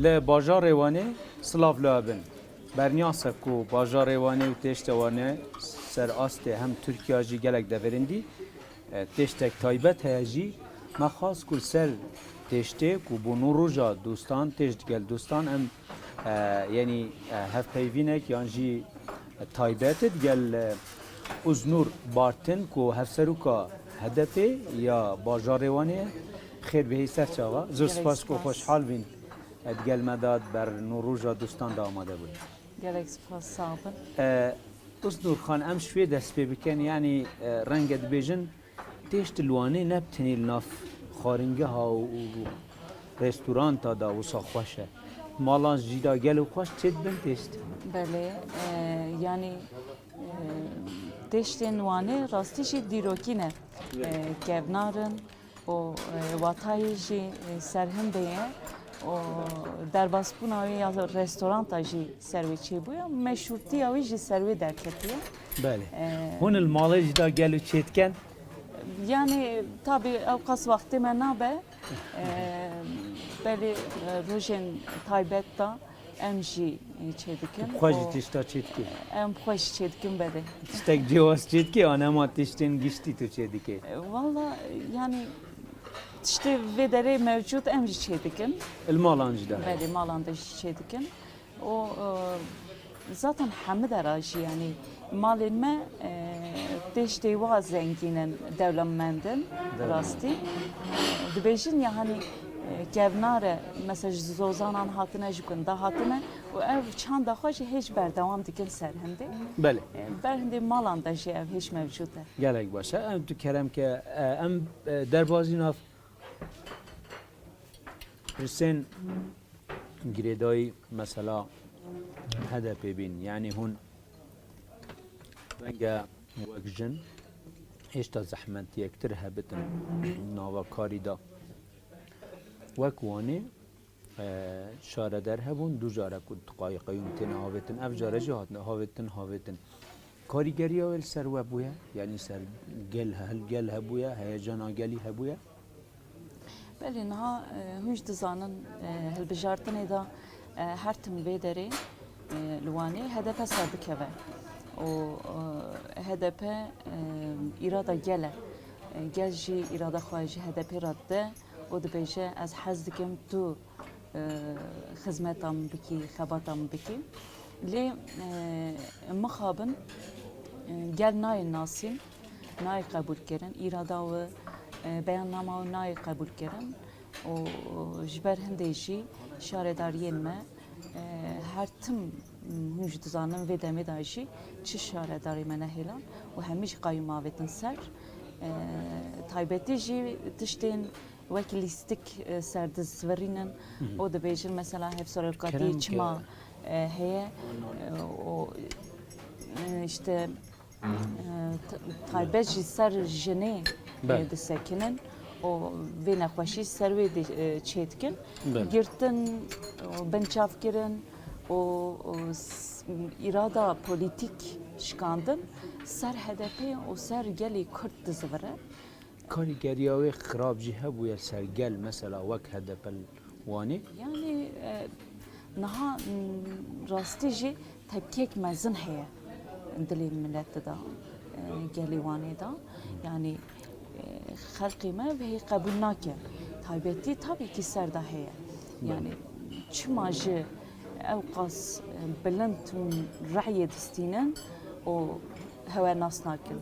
ل باجار وانه سلاف لابن برنیاسه کو باجار وانه و تشت وانه سر است هم ترکیه جی گلک دورندی تشتک تایبت هجی ما خاص کل سر تشته کو بونو روجا دوستان تشت گل دوستان ام یعنی هف پیوینک یانجی تایبت گل ازنور بارتن کو هفسروکا هدفه یا باجار وانه خیر بهی سر چاوا زور سپاس کو خوشحال بین ادگل مداد بر نوروژا دوستان دا آماده بود. گلک سپاس صاحبن. ازنور خان ام شوی دست پی بکن یعنی رنگ دبیجن تشت لوانه نبتنی ناف خارنگه ها و رستوران تا دا و ساخوشه مالان جیدا گل و خوش چید بن تشت؟ بله yani تشتین وانه راستیشی دیروکینه کبنارن و واتایی جی سرهنده و در باسپوناوی یا رستوران تاجی سروی چی بویا مشروطی آوی جی سروی در کتیه. بله. هون الماله جدا گل و چید کن؟ Yani tabi avkas vakti menabe beli rojen taybetta emji çedikin. Khoji tişta çedki. Em khoji çedikin beli. Tiştek cevaz çedki anama tişten geçti tu çediki. Valla yani işte vedere mevcut emji çedikin. Malangıda. Beli malanda çedikin. O zaten hamid araji yani malime deşte var zenginin devletmendin rasti. Dibejin ya hani kevnare mesela zozanan hatine jukun da hatine o ev çanda hoş hiç berdevam dikin serhinde. Beli. Berhinde malanda şey ev hiç mevcut. Gelek başa. Em tu kerem ke em derbazin af Hüseyin giredayı mesela hedef bin yani hun بنجا وجن إيش تزحمت يكتر هبتن نوا كاريدا وكواني شارع در هبون دو جاره کد قایقیون تن هاوتن اف جاره جهات هاوتن کاریگری اول سر و بویا یعنی سر گل هل هبویا هیجان گلی هبویا بله نه هیچ دزانن هل بجارتن ایدا هر تم بدری لوانی هدف صادق هوا و HDP irada gele gelji irada xwaji HDP radde o dibêje ez hez dikim tu xizmetam bikî xebatam bikî lê mixabin gel nayê nasîn nayê qebûlkirin irada we beyannama we nayê qebûlkirin û ji ber hindê jî şaredariyên me her tim هنوز دزانم و دمی داشتی چه شاره داری من هیلان و همیشه قایم آویدن سر تایبتی جی تشتین وکیلیستیک سردز ورینن و دبیجن مثلا هفسر القاضی چما هی و işte taybet jî ser jinê disekinin o vê nexweşî ser wê çêdikin girtin binçavkirin o irada politik şikandın ser hedefi o ser geli Kürt dizvere. Karigeriya ve xirabcı hebuya ser gel mesela vak hedefel vani. Yani naha rastici tepkik mezin heye dili millette da geli vani da yani xalqime ve kabul nake taybeti tabii ki ser da heye yani çimajı اوقاس بلند رعيه دستينن و هوا ناس ناكن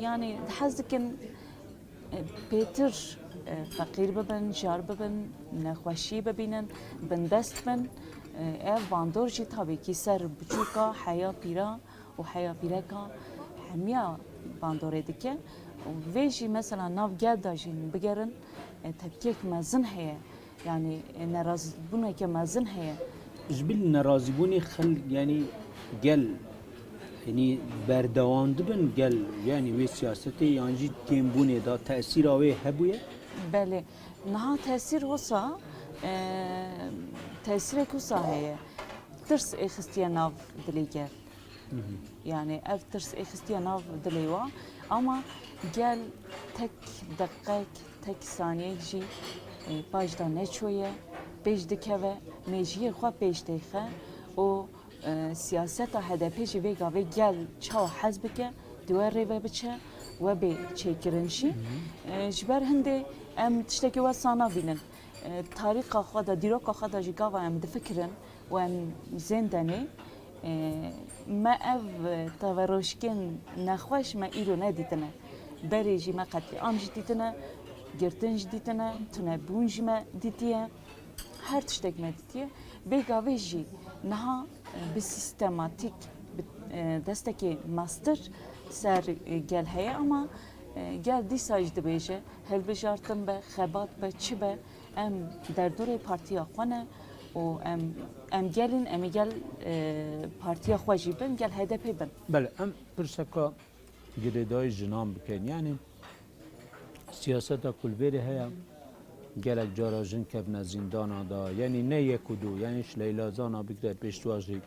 يعني حزكن بيتر فقير ببن جار ببن نخوشي ببينن بندست بن اف باندور جي tabii ki ser بچوكا حياه بيرا و حياه بيركا هميا باندور ديكه وفيجي مثلا ناف جاداجين بگرن تبكيك مازن هي يعني نراز بنا كمازن هي جبل نرازبوني خل يعني قال يعني بردوان دبن قال يعني وي سياستي يعني تيمبوني دا تأثير اوي هبوية بله نها تأثير وصا تأثير كوسا هي ترس اخستياناف دليجر يعني اف ترس اخستياناف دليوا اما قال تك دقيق تك ثانية جي باجدا نشوية پیش دکه میجی خوا پیش دیخه و سیاست HDP جی ویگا وی گل چاو حزب که دوار ریوه بچه و به چیکرنشی جبر هنده ام تشتکی و سانا بینن تاریخ خدا دیروک خدا جیگا و ام دفکرن و ام زندانی ما اف تواروشکن نخواش ما ایرو ندیدنه بری جی ما قتل عام جدیدنه گرتن جدیدنه تونه بونج ما دیدیه هر تشتک ما دیدیه بیگاوی جی نها به سیستماتیک دستکی ماستر سر گل هیا اما گل دی ساج دبیجه هل بجارتن به خبات به چی به ام در دور پارتی آخوانه و ام گلین ام گل پارتی آخواجی بن گل HDP بن بله ام پرسکا گریدای جنام بکن یعنی سیاست کلوری هیا گلک جارا جن کبن زندان دا یعنی نه یک و دو یعنی لیلا زانا بکره پیشتواجی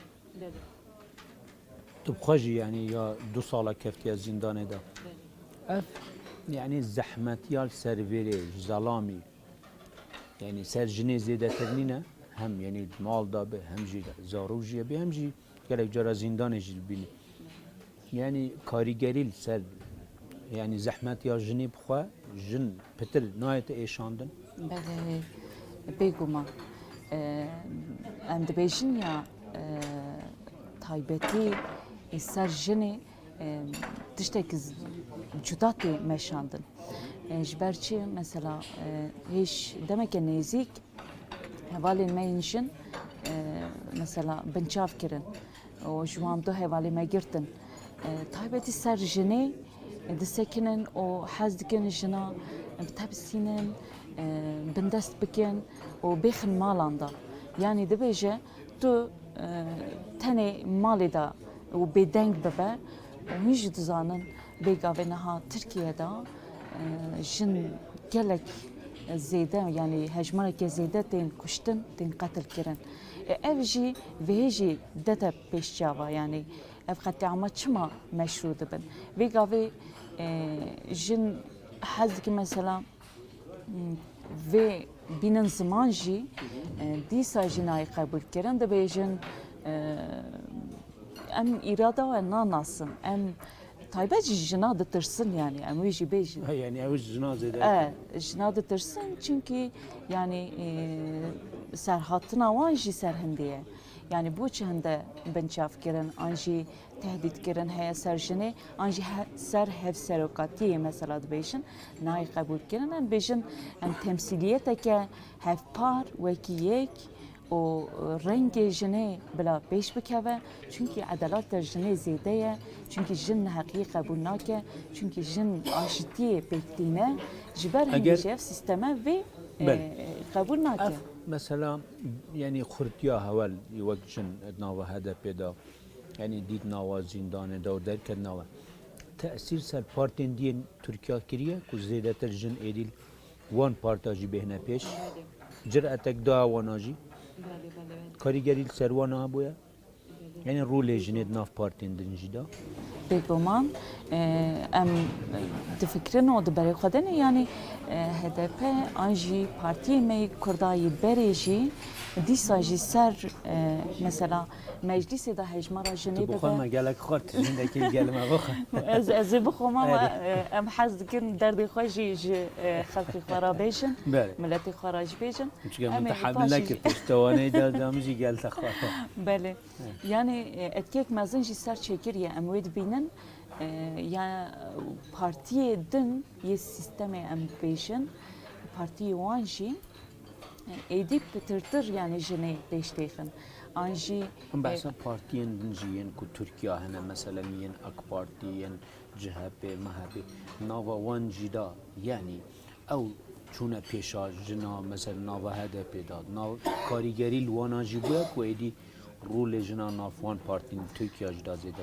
تو بخوجی یعنی یا 2 ساله کفتی از زندان دا اف يعني زحمتيال سرفيري ظلامي يعني سر جني زيادة ترنينا هم يعني مال دابه هم جي زاروجيا به هم جي قالك جرى زندان جي بيني يعني كاريجريل سر يعني زحمتيال جني بخوا جن بتر نايت ايشاندن بله بيجوما ام دبيجن يا تايبتي سر جني تشتك جداتي مشاندن جبرچی مثلا هیچ دمک نزیک حوالی مینشن مثلا بنچاف کرن و جوان دو حوالی مگرتن تایبتی سر جنی دسکنن و حزدکن جنا بتبسینن بندست بکن و بخن مالاندا yani دبیجه تو تنی مالی دا و بدنگ ببه و هیچ دزانن بيقاوي نها تركيا دا جن قالك زيدا يعني هجمانك زيدا تين كشتن تين قتل كرن افجي فيجي داتا بيشجاوا يعني افقت عمات شما مشروع دبن بيقاوي جن حزك مثلا في بينن زمان جي دي ساجناي قبول كرن دبيجن ام اراده و ناناسن ام تایبه جنا دترسن yani ام ویجی بیجن yani اوج جنازه ده جنا دترسن çünkü yani serhatına vanji serhendiye yani bu çende bençaf kirin anji tehdit kirin heye serjini anji ser hev serokatiye mesela dibêjin nay kabul kirin em bêjin em temsiliyeteke hev par wekî yek و رنگ جنه بلا پیش بکوه چونکه عدالت در جنه زیده یه چونکه جن حقیقی قبول ناکه چونکه جن آشتی پیکتینه جبر هنگی جف سیستمه و قبول ناکه مثلا يعني خرطيا هول يوك جن ناوا هذا بيدا يعني ديد ناوا زندان دور در كد ناوا تأثير سر بارتين دين تركيا كريه كو زيادة الجن ايديل وان بارتاجي بهنا پیش جرأتك دا واناجي کاریگری سروانه بوده یعنی رول جنید ناف پارتین دنجی دا بگمان ام دفکرن و دبری خودنه یعنی HDP آنجی پارتی می کردایی بریجی دیسا جی سر مثلا مجلس دا هجمارا جنیبه تو بخواه مگلک خورد زندگی گلمه بخواه از بخواه ام حزد کن دردی خوشی خلقی خورا بیشن ملتی خوراج بیشن چون متحمل نکرد پشتوانه دامجی گل تخواه بله یعنی اتکیک مزن جی سر چکر یا اموید بینن یا پارتی دن یه سیستم ام بیشن پارتی وانجی ایدی پترتر yani jene değiştiğin anji بحثا partiyen dinjiyen ku Türkiye hene mesela miyen AK Partiyen CHP MHP nava wan jida yani ev çuna peşa jina mesela nava HDP da nav karigeri lwana jibuya ku edi rol jina nafwan partinin Türkiye jida zede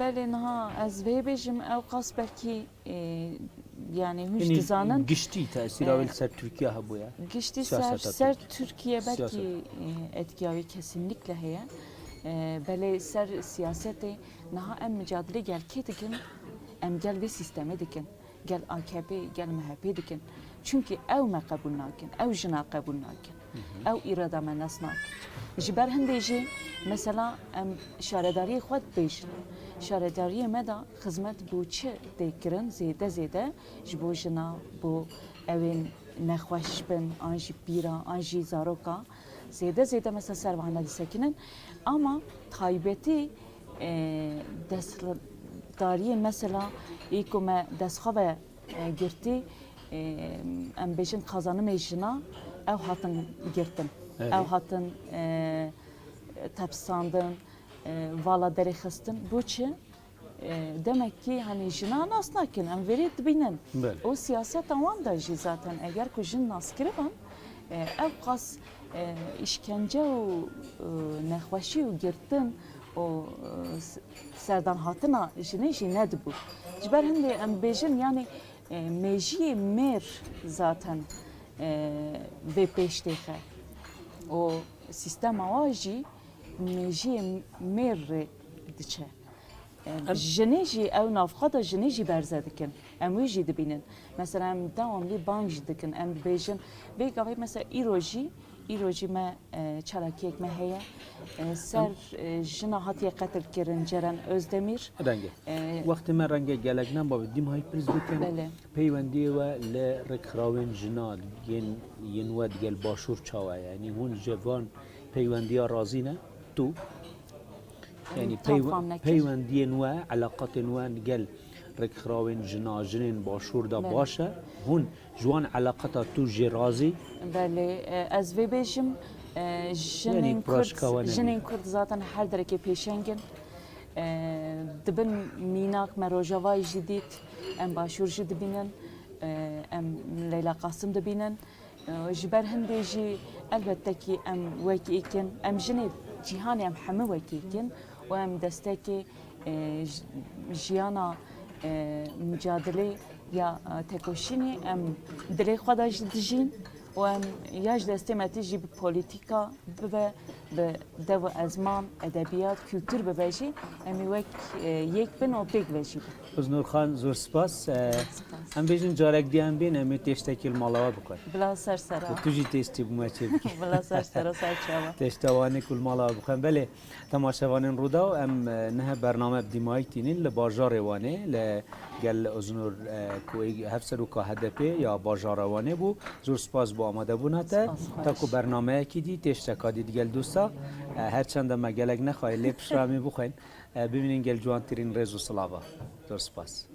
beli naha ez ve bejim ev qas belki yani müjdizanın gişti tesir avel ser Türkiye ha bu ya. Gişti ser Türkiye belki etkiyavi kesinlikle heye. Bele ser siyaseti naha em mücadele gel kedikin em gel ve sisteme dikin. Gel AKP gel MHP dikin. çünkü ev me kabul nakin, ev jina kabul nakin, ev irada me nas nakin. Ji ber hindê jî mesela em şaredariyê xwe dibêjin. Şaredariyê me da xizmet bû çi tê kirin zêde ji bo jina, bo evên nexweş bin, an jî pîra, an jî zaroka zêde mesela servane disekinin ama taybetî destdariyê mesela îko me destxwe girtî em bêjin kazanimê jina ew hatin girtin. Ew hatin tepsandin, vala derê xistin. Bu çi? Demek ki hani jina nas nakin, em verê dibînin. O siyaseta wan da jî zaten eger ku jin nas kiriban, ew qas işkence û nexweşî û girtin û serdan hatina jinê jî nedibû. Ji ber hindê em bêjin yani mejiyê mêr zaten vê pêş têxe. O sistema wa jî mejiyê mêr rê diçe. Jinê jî ew navxwe da jinê jî berze dikin. Em wî jî dibînin. Mesela em dewamlî bang jî dikin. Em dibêjin vê gavê mesela îro jî me çalakiyek me heye. Ser jina hatiye qetil kirin Ceren Özdemir. Renge. Wextê me renge gelek ne babê dîm haypiriz bikin. Peywendiyê we li rêkxrawên jina yên we digel başûr çawa yani hûn ji van peywendiya razî ne tu yani peywendiyên we elaqatên we gel rêkxrawên jina jinên başûr da baş e hûn ji wan elaqeta tu jê razî ez vê bêjim jinên Kurd zaten her derekê pêşengin dibin mînak me Rojavayê jî dît em başûr jî dibînin em Leyla Qasım dibînin ji ber hindê jî elbette ki em wekî îkin em jinê cîhanê em hemû wekî îkin û em destekê jiyana mücadelê ya tekoşînê em dilê xwe da jî dijîn û em ya ji destê me tî jî bi polîtîka bibe bi dev û ezman, edebiyat, kültür bibe jî em ê wek yek bin û pêk ve jî bin. Oznurxan zor spas. Em bêjin carek diyan bên em ê têştekî li mala we bixwe. Bila ser sera. Tu jî têstî bûme çê bikî. Bila ser sera ser çawa. Têşta wanê ku li mala we bixwen. Belê temaşevanên Rûda em niha bername bi dîmayî tînin li bajarê wanê li gel Oznur ku hevserûka HDP ya bajara wanê bû. Zor spas bu amadebûna te. Ta ku bernameyekî dî têşteka dî digel dosta her çanda me gelek nexwaye lê pişramî bixwen bibînin gel ciwantirîn rêz û silava. Zor spas.